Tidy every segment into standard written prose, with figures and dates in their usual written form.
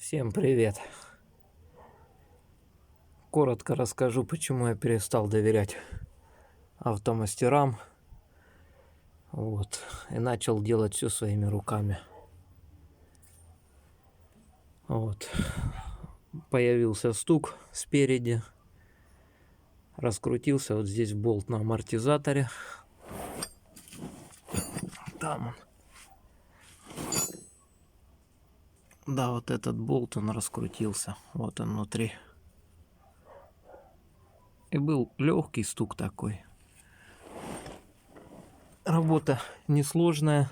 Всем привет! Коротко расскажу, почему я перестал доверять автомастерам. И начал делать все своими руками. Появился стук спереди. Раскрутился вот здесь болт на амортизаторе. Там он. Да, вот этот болт, он раскрутился. Вот он внутри. И был легкий стук такой. Работа несложная.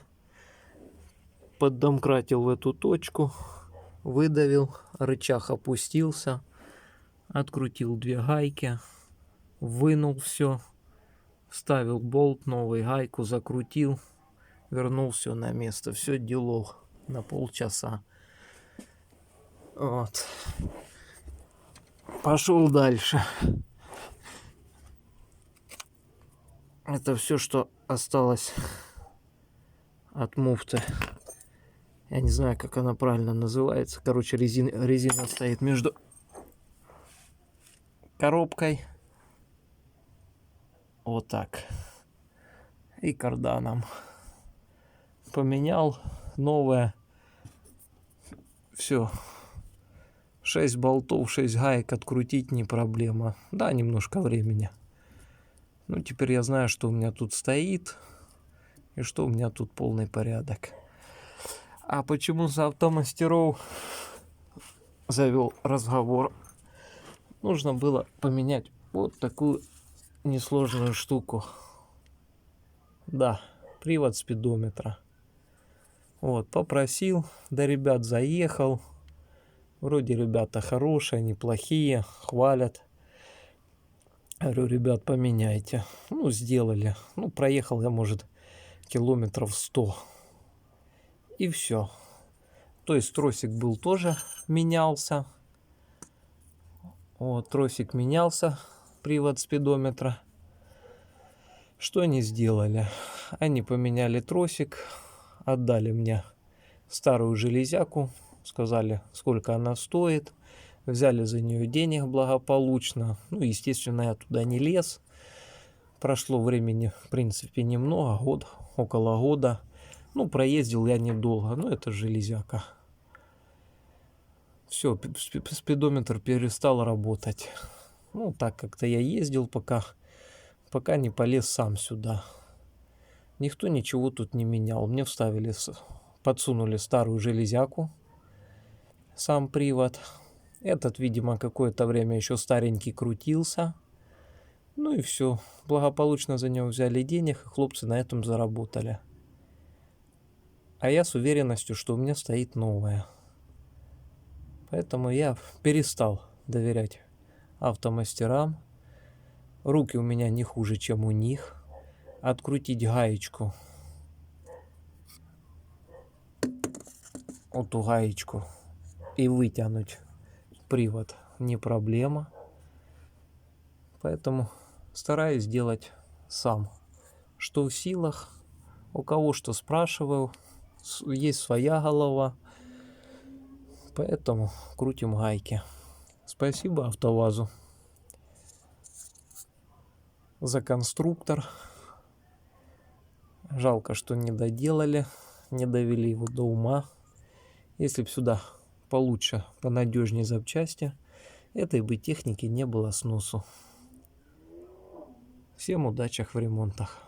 Поддомкратил в эту точку. Выдавил. Рычаг опустился. Открутил 2 гайки. Вынул все. Вставил болт, новый, гайку закрутил. Вернул все на место. Все делал на полчаса. Пошел дальше. Это все, что осталось от муфты. Я не знаю, как она правильно называется. Короче, резина стоит между коробкой. Вот так. И карданом. Поменял. Новое. Все. 6 болтов, 6 гаек открутить не проблема. Да, немножко времени. Ну, теперь я знаю, что у меня тут стоит. И что у меня тут полный порядок. А почему за автомастеров завел разговор? Нужно было поменять вот такую несложную штуку. Да, привод спидометра. Попросил, до ребят заехал. Вроде ребята хорошие, неплохие, хвалят. Говорю, ребят, поменяйте. Сделали. Проехал я, может, километров 100. И все. То есть тросик был тоже менялся. Тросик менялся, привод спидометра. Что они сделали? Они поменяли тросик, отдали мне старую железяку, сказали, сколько она стоит. Взяли за нее денег благополучно. Естественно, я туда не лез. Прошло времени, в принципе, немного, около года. Проездил я недолго, это железяка. Все, спидометр перестал работать. Так как-то я ездил, пока не полез сам сюда. Никто ничего тут не менял. Мне подсунули старую железяку, сам привод. Этот, видимо, какое-то время еще старенький крутился. И все. Благополучно за него взяли денег, и хлопцы на этом заработали. А я с уверенностью, что у меня стоит новая. Поэтому я перестал доверять автомастерам. Руки у меня не хуже, чем у них. Открутить гаечку. Эту гаечку. И вытянуть привод не проблема. Поэтому стараюсь делать сам. Что в силах. У кого что спрашиваю. Есть своя голова. Поэтому крутим гайки. Спасибо АвтоВАЗу за конструктор. Жалко, что не доделали, не довели его до ума. Если бы сюда получше, понадежнее запчасти, этой бы техники не было сносу. Всем удачи в ремонтах.